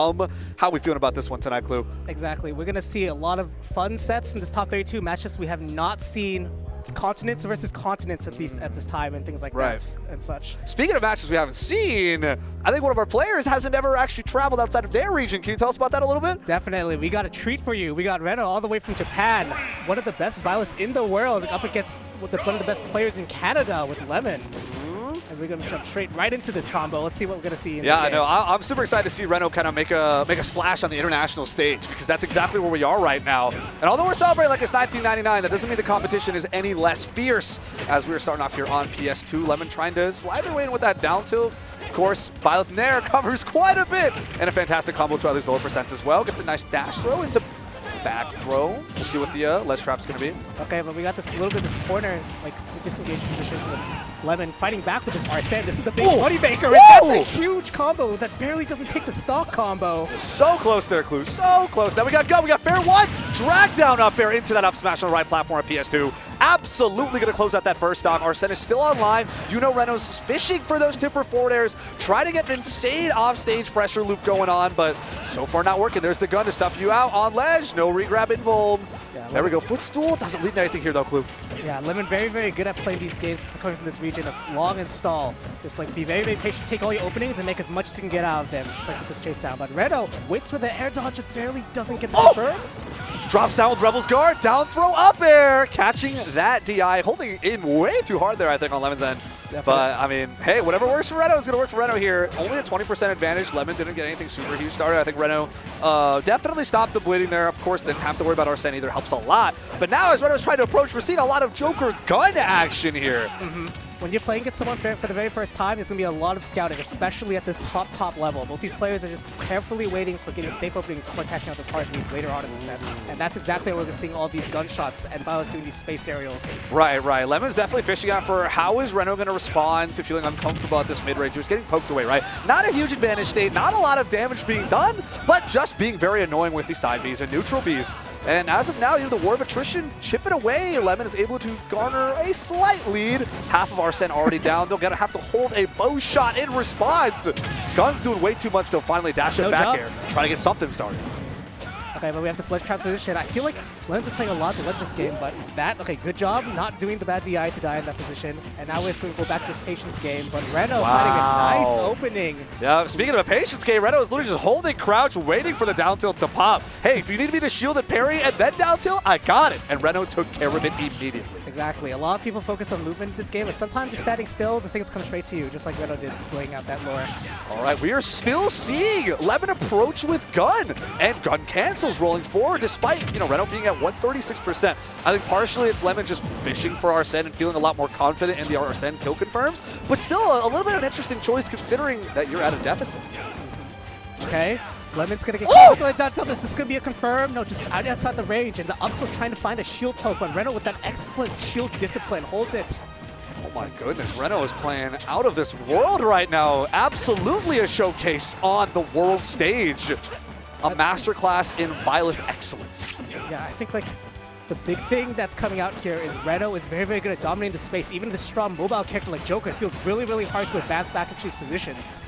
How are we feeling about this one tonight, Clue? Exactly. We're going to see a lot of fun sets in this top 32 matchups. We have not seen continents versus continents at least at this time and things like that and such. Speaking of matches we haven't seen, I think one of our players hasn't ever actually traveled outside of their region. Can you tell us about that a little bit? Definitely. We got a treat for you. We got Reno all the way from Japan, one of the best Byleths in the world, up against one of the best players in Canada with Lemmon. And we're going to jump straight right into this combo. Let's see what we're going to see in this game. I know. I'm super excited to see Reno kind of make a splash on the international stage because that's exactly where we are right now. And although we're celebrating like it's 1999, that doesn't mean the competition is any less fierce as we're starting off here on PS2. Lemmon trying to slide their way in with that down tilt. Of course, Byleth Nair covers quite a bit. And a fantastic combo to others lower percents as well. Gets a nice dash throw into back throw. We'll see what the ledge trap's going to be. Okay, but we got this little bit of this corner, like the disengage position with Lemmon fighting back with this Arsene. This is the big money maker. And that's a huge combo that barely doesn't take the stock combo. So close there, Clue. So close. Now we got go. We got fair one. Drag down up air into that up smash on the right platform at PS2. Absolutely going to close out that first stock. Arsene is still online. You know Reno's fishing for those tipper forward airs. Try to get an insane offstage pressure loop going on, but so far not working. There's the gun to stuff you out on ledge. No regrab involved. Yeah, there we go. Footstool doesn't lead to anything here though, Clue. Yeah, Lemmon very, very good at playing these games coming from this region of long and stall. Just like be very, very patient, take all your openings and make as much as you can get out of them. Just like with this chase down. But Reno waits for the air dodge and barely doesn't get the confirm. Drops down with Rebel's guard, down throw up air, catching that DI, holding in way too hard there, I think, on Lemmon's end. Definitely. But, I mean, hey, whatever works for Reno is going to work for Reno here. Only a 20% advantage. Lemmon didn't get anything super huge started. I think Reno definitely stopped the bleeding there. Of course, didn't have to worry about Arsene either. Helps a lot. But now as Reno's trying to approach, we're seeing a lot of Joker gun action here. When you're playing against someone for the very first time, there's going to be a lot of scouting, especially at this top level. Both these players are just carefully waiting for getting safe openings before catching out those hard leads later on in the set. And that's exactly where we're seeing all these gunshots and Byleth doing these spaced aerials. Right. Lemmon's definitely fishing out for how is Reno going to respond to feeling uncomfortable at this mid-range. He's getting poked away, right? Not a huge advantage state, not a lot of damage being done, but just being very annoying with the side Bs and neutral Bs. And as of now, the war of attrition chipping away. Lemmon is able to garner a slight lead. Half of Arsene already down. They're going to have to hold a bow shot in response. Gun's doing way too much. They'll finally dash it back here, trying to get something started. Okay, but we have this ledge trap position. I feel like Lemmons are playing a lot to ledge this game, but okay, good job not doing the bad DI to die in that position. And now we're going to go back to this patience game, but Reno finding a nice opening. Yeah, speaking of a patience game, Reno is literally just holding crouch, waiting for the down tilt to pop. Hey, if you need me to shield and parry and then down tilt, I got it. And Reno took care of it immediately. Exactly. A lot of people focus on movement in this game, and sometimes just standing still, the things come straight to you, just like Reno did laying out that lure. All right, we are still seeing Lemmon approach with gun, and gun cancels rolling forward despite, Reno being at 136%. I think partially it's Lemmon just fishing for Arsene and feeling a lot more confident in the Arsene kill confirms, but still a little bit of an interesting choice considering that you're at a deficit. Okay. Lemmon's going to get calculated down until this is going to be a confirm. No, just outside the range. And the up tilt trying to find a shield poke. But Reno with that excellent shield discipline holds it. Oh my goodness, Reno is playing out of this world right now. Absolutely a showcase on the world stage. A masterclass in Byleth excellence. Yeah, I think the big thing that's coming out here is Reno is very, very good at dominating the space. Even this strong mobile character like Joker, it feels really, really hard to advance back into these positions.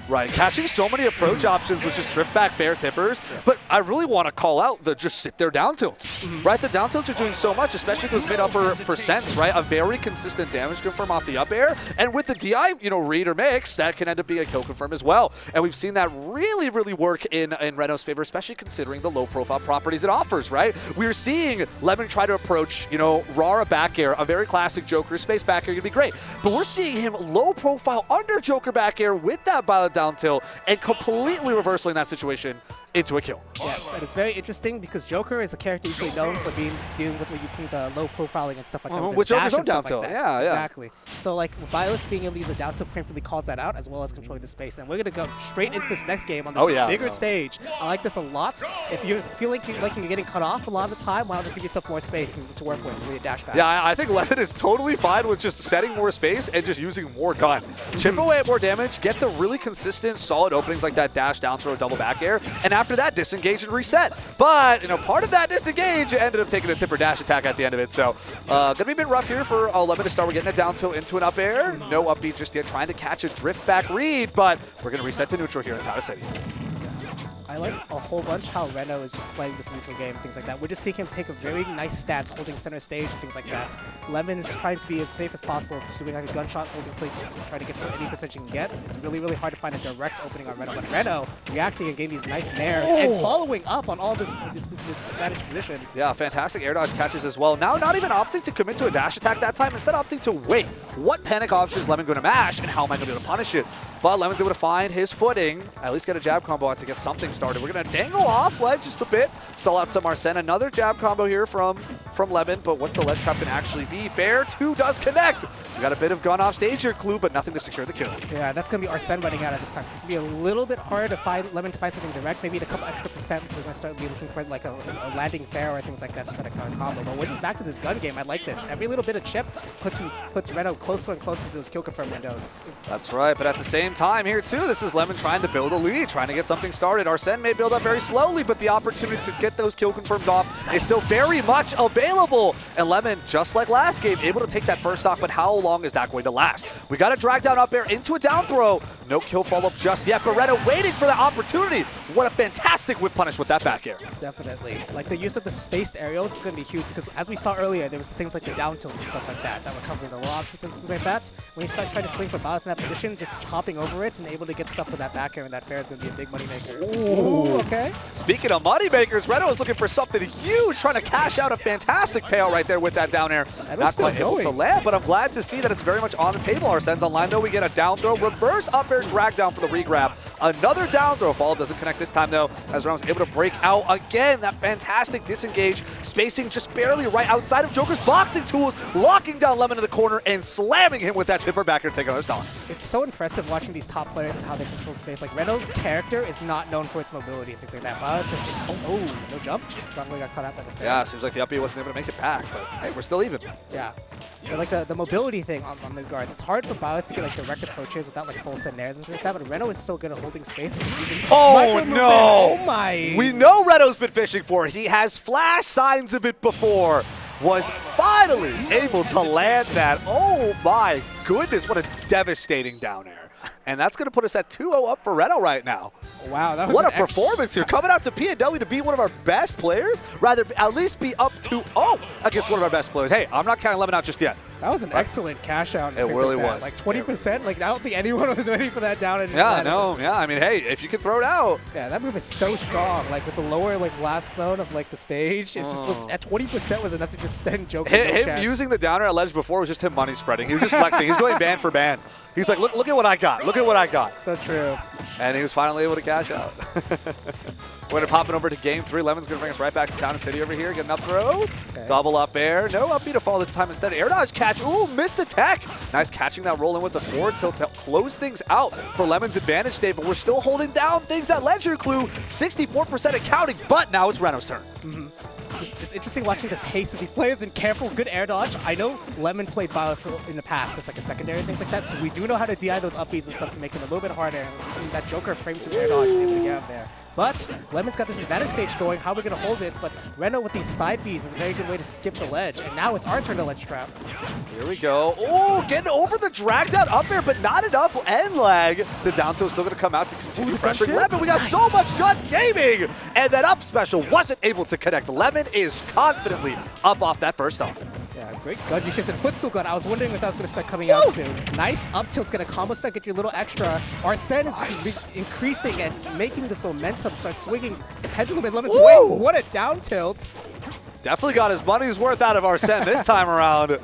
Right, catching so many approach options with just drift back fair tippers, but I really want to call out the just sit there down tilts, right? The down tilts are doing so much, especially those mid-upper percents, right? A very consistent damage confirm off the up air, and with the DI, read or mix, that can end up being a kill confirm as well. And we've seen that really, really work in Reno's favor, especially considering the low profile properties it offers, right? We're seeing Lemmon try to approach, Rara back air, a very classic Joker space back air, gonna be great. But we're seeing him low profile under Joker back air with that Byleth down tilt and completely reversing that situation into a kill. Yes, and it's very interesting because Joker is a character usually known for dealing with using the low profiling and stuff like that. With Joker's own down tilt, yeah. Exactly. So like Byleth being able to use a down tilt really calls that out as well as controlling the space. And we're going to go straight into this next game on this bigger stage. I like this a lot. If you feel like you're getting cut off a lot of the time, why not just give yourself more space to work with with your dash pass? Yeah, I think Lemmon is totally fine with just setting more space and just using more gun. Chip away at more damage, get the really consistent, solid openings like that dash down throw double back air, and after that disengage and reset. But part of that disengage ended up taking a tipper dash attack at the end of it. So gonna be a bit rough here for Lemmon to start. We're getting a down tilt into an up air. No upbeat just yet, trying to catch a drift back read, but we're gonna reset to neutral here in Tata City. I like a whole bunch how Reno is just playing this neutral game, things like that. We're just seeing him take a very nice stance, holding center stage and things like that. Lemmon is trying to be as safe as possible, just doing like a gunshot, holding place, trying to get any percentage he can get. It's really, really hard to find a direct opening on Reno, but Reno reacting and getting these nice nairs and following up on all this advantage position. Yeah, fantastic air dodge catches as well. Now not even opting to commit to a dash attack that time, instead opting to wait. What panic option is Lemmon going to mash, and how am I going to be able to punish it? But Lemmon's able to find his footing, at least get a jab combo out to get something started. We're going to dangle off ledge just a bit, stall out some Arsene. Another jab combo here from Lemmon, but what's the ledge trap going to actually be? Bear 2 does connect. We got a bit of gun off stage here, Clue, but nothing to secure the kill. Yeah, that's going to be Arsene running out at this time. So it's going to be a little bit harder to find Lemmon to find something direct, maybe a couple extra percent. We're going to start looking for like a landing fair or things like that to try to combo. But we're just back to this gun game. I like this. Every little bit of chip puts Reno closer and closer to those kill confirm windows. That's right, but at the same time here too, this is Lemmon trying to build a lead, trying to get something started. Arsene may build up very slowly, but the opportunity to get those kill confirms off is still very much available. And Lemmon, just like last game, able to take that first stock, but how long is that going to last? We got to drag down up air into a down throw. No kill follow-up just yet, but Reno waiting for the opportunity. What a fantastic whip punish with that back air. Definitely. Like the use of the spaced aerials is going to be huge because as we saw earlier, there was things like the down tilts and stuff like that were covering the low options and things like that. When you start trying to swing for Byleth in that position, just chopping over it and able to get stuff with that back air and that fair is going to be a big moneymaker. Ooh. Okay. Speaking of moneymakers, Reno is looking for something huge, trying to cash out a fantastic payout right there with that down air. Not quite able to land, but I'm glad to see that it's very much on the table. Arsene's online though. We get a down throw, reverse up air, drag down for the regrab. Another down throw. Follow doesn't connect this time though, as Reno's able to break out again. That fantastic disengage, spacing just barely right outside of Joker's boxing tools, locking down Lemmon in the corner and slamming him with that tipper back air to take another stock. It's so impressive watching these top players and how they control space. Like Reno's character is not known for its mobility and things like that. But no jump. Probably got caught out by the fair. Yeah, seems like the up B wasn't able to make it back, but hey, we're still even. Yeah. But like the mobility thing on the guards, it's hard for Byleth to get like direct approaches without like full set nairs and things like that, but Reno is so good at holding space. And using oh no! Oh my! We know Reno's been fishing for it. He has flash signs of it before. Was finally able to land that. Oh my goodness, what a devastating down air. And that's going to put us at 2-0 up for Reno right now. Wow, that was what a performance here. Coming out to P&W to beat one of our best players, rather at least be up 2-0 against one of our best players. Hey, I'm not counting Lemmon out just yet. That was an excellent cash out. It really was. Like 20%. Like I don't think anyone was ready for that down. Yeah, no, yeah. I mean, hey, if you can throw it out. Yeah, that move is so strong. Like with the lower like last zone of like the stage, it's just at 20% was enough to just send Joker. Him using the downer at ledge before was just him money spreading. He was just flexing. He's going band for band. He's like, look at what I got. Look at what I got. So true. And he was finally able to cash out. We're going to pop it over to game 3. Lemmon's going to bring us right back to Town and City over here. Get an up throw. Okay. Double up air. No up B to fall this time instead. Air dodge catch. Ooh, missed the tech. Nice catching that roll in with the forward tilt to close things out for Lemmon's advantage state. But we're still holding down things at Ledger Clue. 64% at counting, but now it's Reno's turn. It's interesting watching the pace of these players and careful, good air dodge. I know Lemmon played Byleth in the past as like a secondary and things like that, so we do know how to DI those up Bs and stuff to make them a little bit harder. And that Joker frame to air dodge is able to get up there. But Lemmon's got this advantage stage going, how we're going to hold it, but Reno with these side Bs is a very good way to skip the ledge. And now it's our turn to ledge trap. Here we go. Oh, getting over the drag down up there, but not enough end lag. The down tilt is still going to come out to continue pressuring Lemmon. We got so much gun gaming! And that up special wasn't able to connect. Lemmon is confidently up off that first stock. Yeah, great gun. You shifted footstool gun. I was wondering if that was going to start coming out soon. Nice up tilt's going to combo start, get you a little extra. Arsene is increasing and making this momentum start swinging the pendulum in Lemmon's way. What a down tilt. Definitely got his money's worth out of Arsene this time around.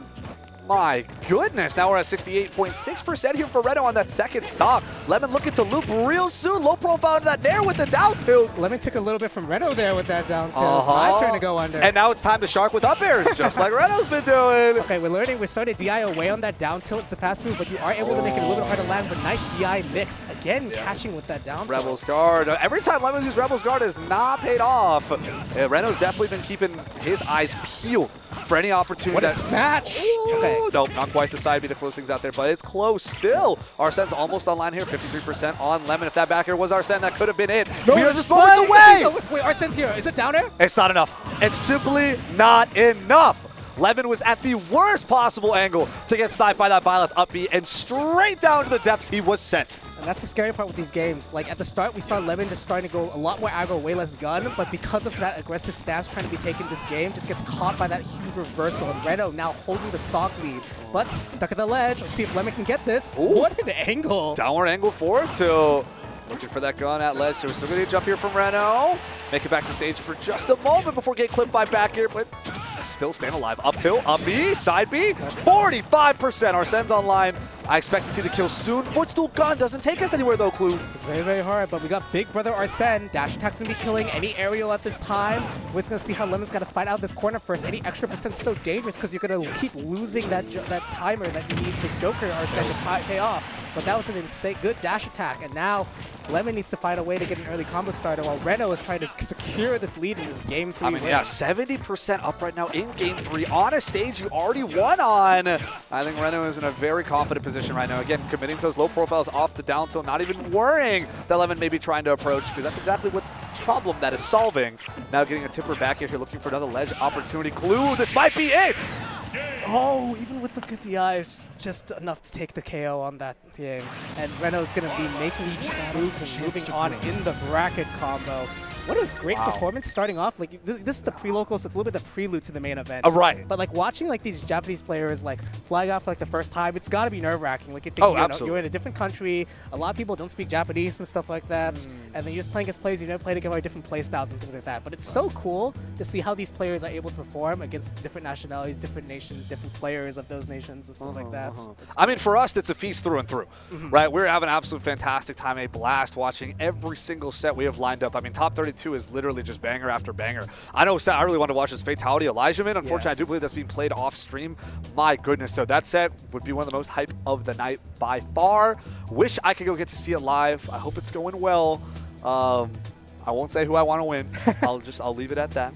My goodness, now we're at 68.6% here for Reno on that second stock. Lemmon looking to loop real soon. Low profile into that nair with the down tilt. Lemmon took a little bit from Reno there with that down tilt. It's my turn to go under. And now it's time to shark with up airs, just like Reno's been doing. Okay, we're learning. We started DI away on that down tilt. It's a fast move, but you are able to make it a little bit harder to land with nice DI mix. Again, catching with that down tilt. Rebel's Guard. Every time Lemmon's used Rebel's Guard has not paid off. Reno's definitely been keeping his eyes peeled for any opportunity. What a snatch! Okay. Nope, not quite the side B to close things out there, but it's close still. Arsene's almost online here, 53% on Lemmon. If that back air was Arsene, that could have been it. No, we are just moments away! Wait, Arsene's here. Is it down air? It's not enough. It's simply not enough. Lemmon was at the worst possible angle to get sniped by that Byleth up B and straight down to the depths he was sent. And that's the scary part with these games. Like, at the start, we saw Lemmon just starting to go a lot more aggro, way less gun, but because of that aggressive stance trying to be taken this game, just gets caught by that huge reversal. And Reno now holding the stock lead, but stuck at the ledge. Let's see if Lemmon can get this. Ooh. What an angle. Downward angle forward to looking for that gun at ledge. So we're still going to jump here from Reno. Make it back to stage for just a moment before getting clipped by back here, but still staying alive. Up tilt, up B, side B, 45%. Arsene's online. I expect to see the kill soon. Footstool gun doesn't take us anywhere though, Clue. It's very, very hard, but we got big brother Arsene. Dash attack's going to be killing any aerial at this time. We're just going to see how Lemmon's got to fight out this corner first. Any extra percent's so dangerous because you're going to keep losing that timer that you need this Joker Arsene to pay off. But that was an insane, good dash attack, and now Lemmon needs to find a way to get an early combo starter while Reno is trying to secure this lead in this game 3 win. Yeah, 70% up right now in game 3 on a stage you already won on. I think Reno is in a very confident position right now. Again, committing to those low profiles off the down tilt, not even worrying that Lemmon may be trying to approach, because that's exactly what problem that is solving. Now getting a tipper back here if you're looking for another ledge opportunity. Clue, this might be it! Oh, even with the good DI, it's just enough to take the KO on that game. And Reno's going to be making each moves and moving on in the bracket combo. What a great performance starting off. Like, this is the pre-local, so it's a little bit the prelude to the main event. Right. But like watching like these Japanese players like flying off for like the first time, it's got to be nerve-wracking. Like, you're in a different country. A lot of people don't speak Japanese and stuff like that. And then you're just playing against players you've never played against, different play styles and things like that. But it's so cool to see how these players are able to perform against different nationalities, different nations, different players of those nations and stuff like that. I mean, for us, it's a feast through and through, right? We're having an absolute fantastic time, a blast watching every single set we have lined up. I mean, top 32 is literally just banger after banger. I know I really want to watch this Fatality Elijahman. Unfortunately, I do believe that's being played off stream. My goodness, so that set would be one of the most hype of the night by far. Wish I could go get to see it live. I hope it's going well. I won't say who I want to win. I'll leave it at that.